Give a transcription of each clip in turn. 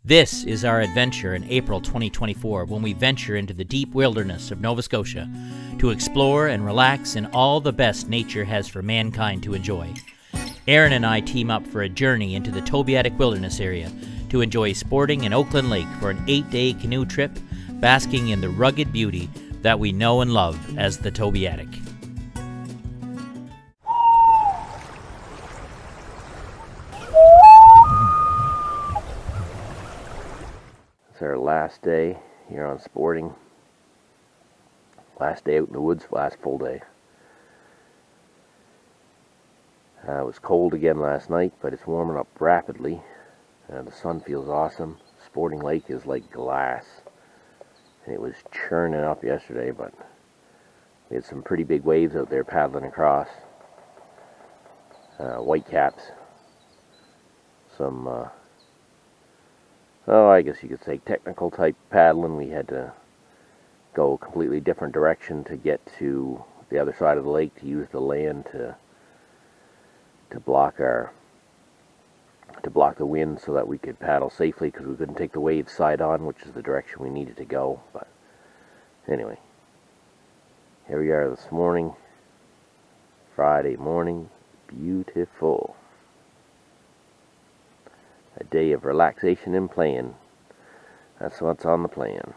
This is our adventure in April 2024 when we venture into the deep wilderness of Nova Scotia to explore and relax in all the best nature has for mankind to enjoy. Aaron and I team up for a journey into the Tobeatic wilderness area to enjoy sporting in Oakland Lake for an 8-day canoe trip, basking in the rugged beauty that we know and love as the Tobeatic. It's our last day here on sporting. Last day out in the woods, last full day. It was cold again last night, but it's warming up rapidly. The sun feels awesome. Sporting Lake is like glass. And it was churning up yesterday, but we had some pretty big waves out there paddling across. Whitecaps. Some I guess you could say technical type paddling. We had to go a completely different direction to get to the other side of the lake, to use the land to block the wind so that we could paddle safely, because we couldn't take the waves side on, which is the direction we needed to go. But anyway, here we are this morning, Friday morning. Beautiful. A day of relaxation and playing. That's what's on the plan.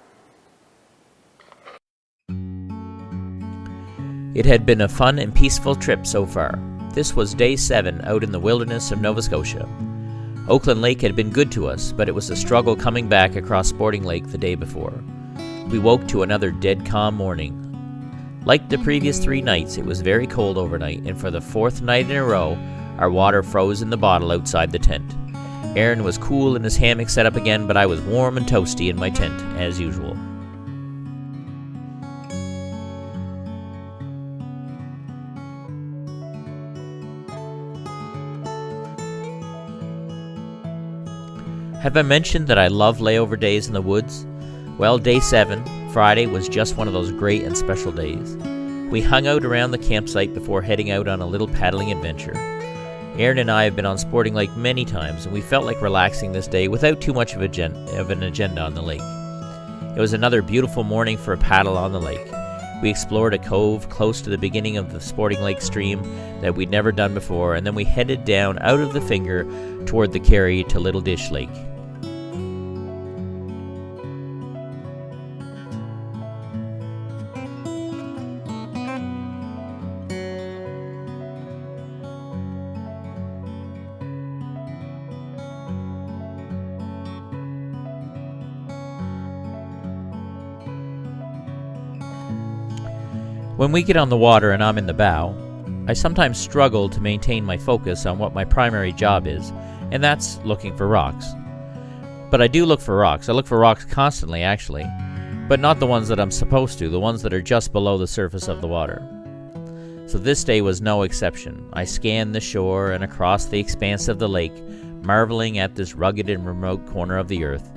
It had been a fun and peaceful trip so far. This was day 7 out in the wilderness of Nova Scotia. Oakland Lake had been good to us, but it was a struggle coming back across Sporting Lake the day before. We woke to another dead calm morning. Like the previous 3 nights, it was very cold overnight, and for the 4th night in a row, our water froze in the bottle outside the tent. Aaron was cool in his hammock set up again, but I was warm and toasty in my tent, as usual. Have I mentioned that I love layover days in the woods? Well, day 7, Friday, was just one of those great and special days. We hung out around the campsite before heading out on a little paddling adventure. Aaron and I have been on Sporting Lake many times, and we felt like relaxing this day without too much of an agenda on the lake. It was another beautiful morning for a paddle on the lake. We explored a cove close to the beginning of the Sporting Lake stream that we'd never done before, and then we headed down out of the finger toward the carry to Little Dish Lake. When we get on the water and I'm in the bow, I sometimes struggle to maintain my focus on what my primary job is, and that's looking for rocks. But I do look for rocks. I look for rocks constantly, actually, but not the ones that I'm supposed to, the ones that are just below the surface of the water. So this day was no exception. I scanned the shore and across the expanse of the lake, marveling at this rugged and remote corner of the earth.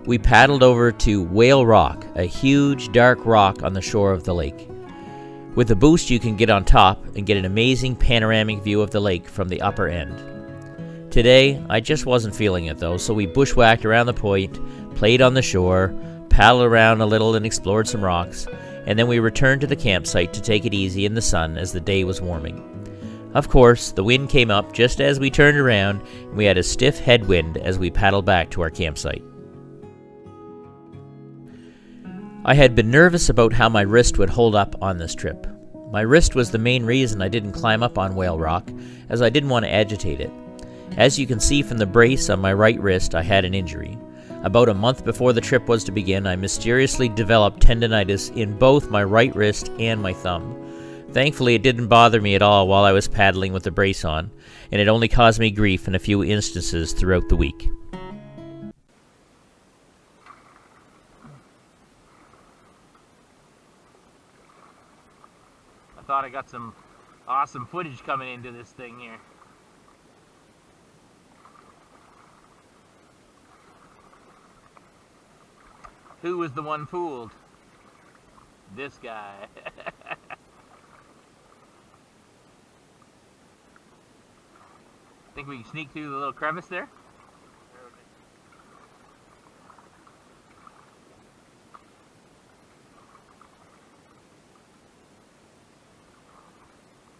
We paddled over to Whale Rock, a huge dark rock on the shore of the lake. With a boost you can get on top and get an amazing panoramic view of the lake from the upper end. Today, I just wasn't feeling it though, so we bushwhacked around the point, played on the shore, paddled around a little and explored some rocks, and then we returned to the campsite to take it easy in the sun as the day was warming. Of course, the wind came up just as we turned around, and we had a stiff headwind as we paddled back to our campsite. I had been nervous about how my wrist would hold up on this trip. My wrist was the main reason I didn't climb up on Whale Rock, as I didn't want to agitate it. As you can see from the brace on my right wrist, I had an injury. About a month before the trip was to begin, I mysteriously developed tendinitis in both my right wrist and my thumb. Thankfully, it didn't bother me at all while I was paddling with the brace on, and it only caused me grief in a few instances throughout the week. thought I got some awesome footage coming into this thing here. Who was the one fooled? This guy. Think we can sneak through the little crevice there?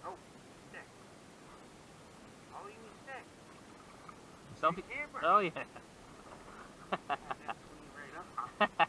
Oh, stick. Oh, you need stick. Selfie? Camper. Oh yeah. Right up.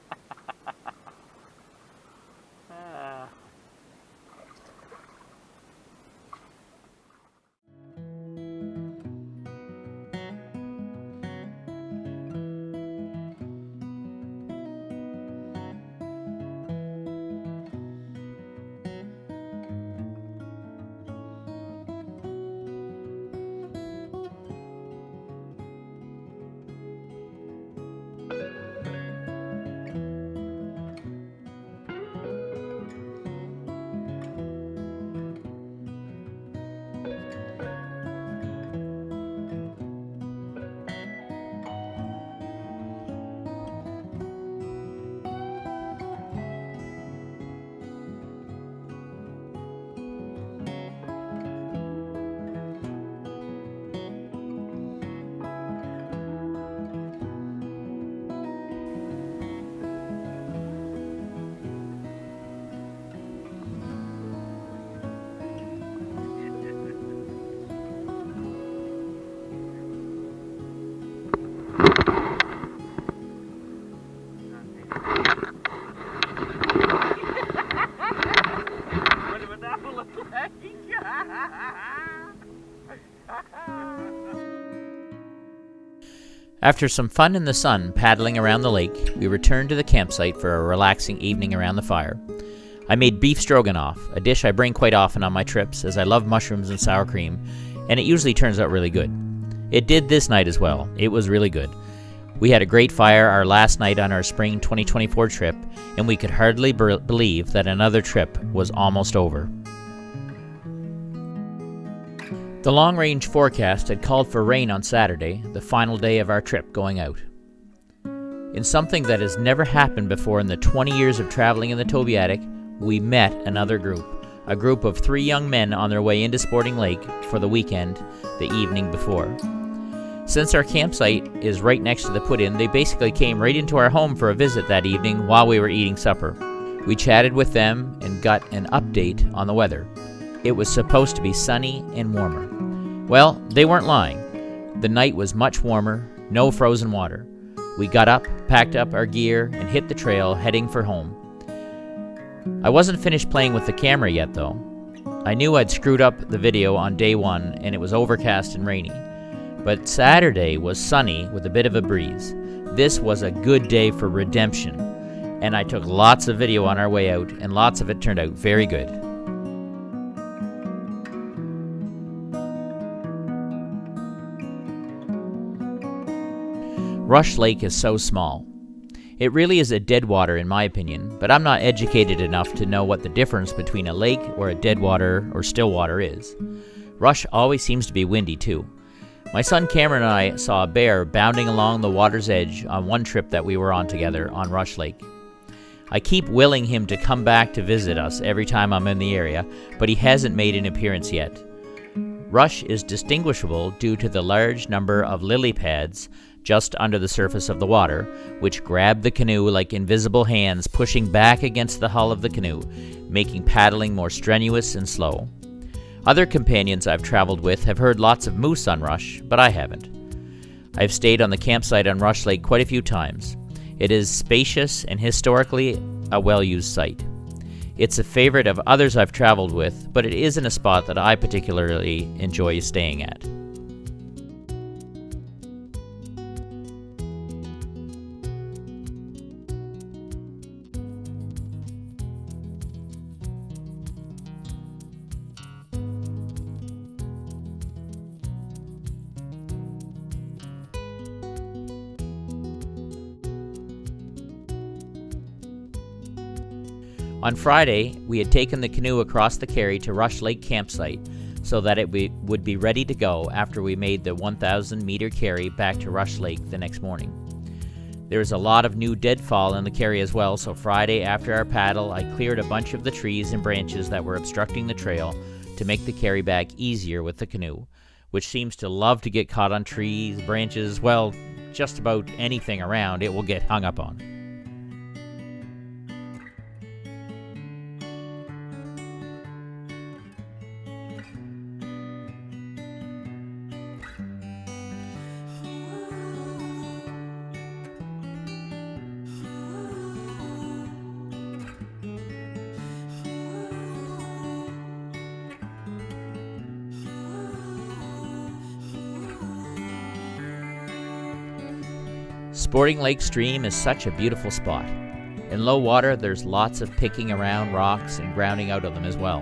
After some fun in the sun paddling around the lake, we returned to the campsite for a relaxing evening around the fire. I made beef stroganoff, a dish I bring quite often on my trips as I love mushrooms and sour cream, and it usually turns out really good. It did this night as well. It was really good. We had a great fire our last night on our spring 2024 trip, and we could hardly believe that another trip was almost over. The long-range forecast had called for rain on Saturday, the final day of our trip going out. In something that has never happened before in the 20 years of traveling in the Tobeatic, we met another group, a group of 3 young men on their way into Sporting Lake for the weekend the evening before. Since our campsite is right next to the put-in, they basically came right into our home for a visit that evening while we were eating supper. We chatted with them and got an update on the weather. It was supposed to be sunny and warmer. Well, they weren't lying. The night was much warmer, no frozen water. We got up, packed up our gear, and hit the trail, heading for home. I wasn't finished playing with the camera yet, though. I knew I'd screwed up the video on day 1, and it was overcast and rainy. But Saturday was sunny with a bit of a breeze. This was a good day for redemption, and I took lots of video on our way out, and lots of it turned out very good. Rush Lake is so small. It really is a deadwater in my opinion, but I'm not educated enough to know what the difference between a lake or a deadwater or still water is. Rush always seems to be windy too. My son Cameron and I saw a bear bounding along the water's edge on one trip that we were on together on Rush Lake. I keep willing him to come back to visit us every time I'm in the area, but he hasn't made an appearance yet. Rush is distinguishable due to the large number of lily pads just under the surface of the water, which grab the canoe like invisible hands pushing back against the hull of the canoe, making paddling more strenuous and slow. Other companions I've traveled with have heard lots of moose on Rush, but I haven't. I've stayed on the campsite on Rush Lake quite a few times. It is spacious and historically a well-used site. It's a favorite of others I've traveled with, but it isn't a spot that I particularly enjoy staying at. On Friday, we had taken the canoe across the carry to Rush Lake campsite so that it would be ready to go after we made the 1,000-meter carry back to Rush Lake the next morning. There was a lot of new deadfall in the carry as well, so Friday after our paddle, I cleared a bunch of the trees and branches that were obstructing the trail to make the carry back easier with the canoe, which seems to love to get caught on trees, branches, well, just about anything around it will get hung up on. Sporting Lake Stream is such a beautiful spot. In low water, there's lots of picking around rocks and grounding out of them as well.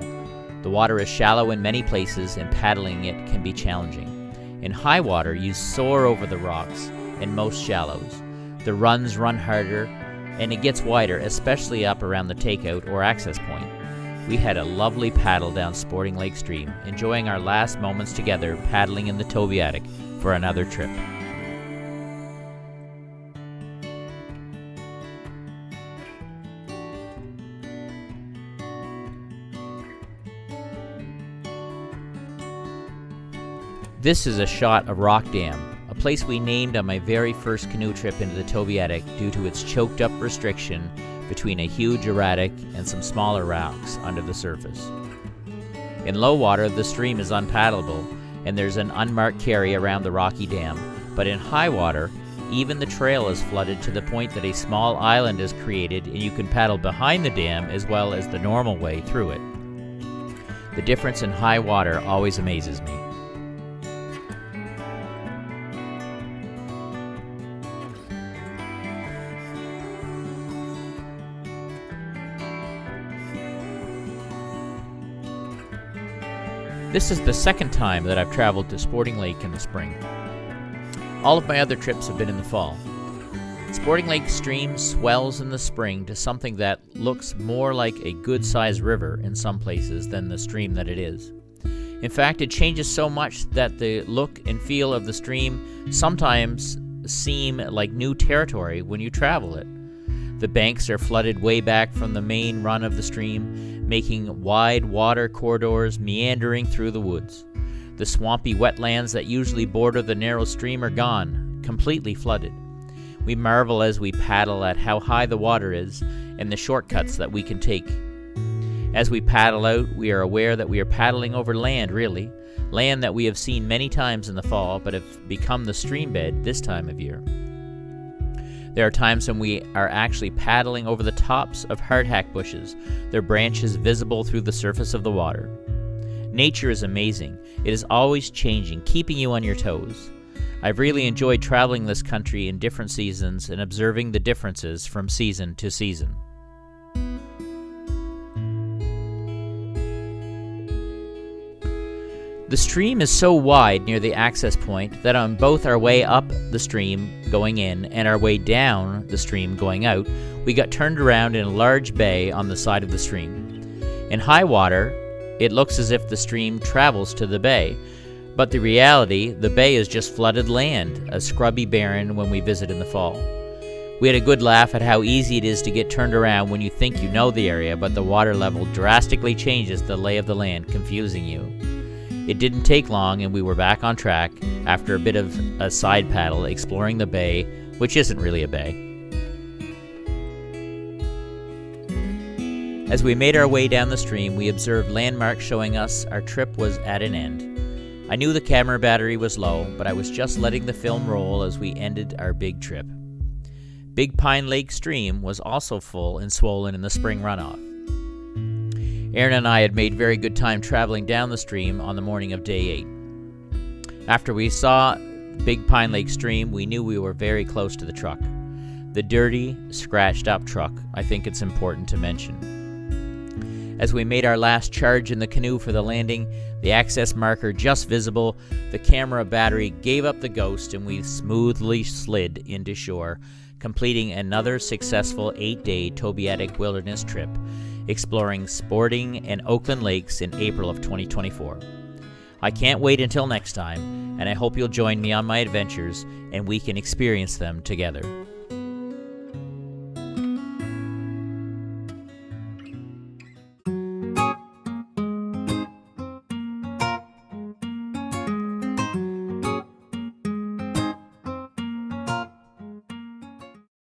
The water is shallow in many places and paddling it can be challenging. In high water, you soar over the rocks in most shallows. The runs run harder and it gets wider, especially up around the takeout or access point. We had a lovely paddle down Sporting Lake Stream, enjoying our last moments together paddling in the Tobeatic for another trip. This is a shot of Rock Dam, a place we named on my very first canoe trip into the Tobeatic due to its choked up restriction between a huge erratic and some smaller rocks under the surface. In low water, the stream is unpaddleable and there's an unmarked carry around the rocky dam, but in high water, even the trail is flooded to the point that a small island is created and you can paddle behind the dam as well as the normal way through it. The difference in high water always amazes me. This is the second time that I've traveled to Sporting Lake in the spring. All of my other trips have been in the fall. Sporting Lake Stream swells in the spring to something that looks more like a good-sized river in some places than the stream that it is. In fact, it changes so much that the look and feel of the stream sometimes seem like new territory when you travel it. The banks are flooded way back from the main run of the stream, making wide water corridors meandering through the woods. The swampy wetlands that usually border the narrow stream are gone, completely flooded. We marvel as we paddle at how high the water is and the shortcuts that we can take. As we paddle out, we are aware that we are paddling over land, really. Land that we have seen many times in the fall, but have become the stream bed this time of year. There are times when we are actually paddling over the tops of hardhack bushes, their branches visible through the surface of the water. Nature is amazing. It is always changing, keeping you on your toes. I've really enjoyed traveling this country in different seasons and observing the differences from season to season. The stream is so wide near the access point that on both our way up the stream going in and our way down the stream going out, we got turned around in a large bay on the side of the stream. In high water, it looks as if the stream travels to the bay, but the reality, the bay is just flooded land, a scrubby barren when we visit in the fall. We had a good laugh at how easy it is to get turned around when you think you know the area, but the water level drastically changes the lay of the land, confusing you. It didn't take long and we were back on track after a bit of a side paddle exploring the bay, which isn't really a bay. As we made our way down the stream, we observed landmarks showing us our trip was at an end. I knew the camera battery was low, but I was just letting the film roll as we ended our big trip. Big Pine Lake Stream was also full and swollen in the spring runoff. Aaron and I had made very good time traveling down the stream on the morning of day 8. After we saw Big Pine Lake Stream, we knew we were very close to the truck. The dirty, scratched up truck, I think it's important to mention. As we made our last charge in the canoe for the landing, the access marker just visible, the camera battery gave up the ghost and we smoothly slid into shore, completing another successful 8-day Tobeatic wilderness trip, exploring sporting and Oakland lakes in April of 2024. I can't wait until next time, and I hope you'll join me on my adventures and we can experience them together.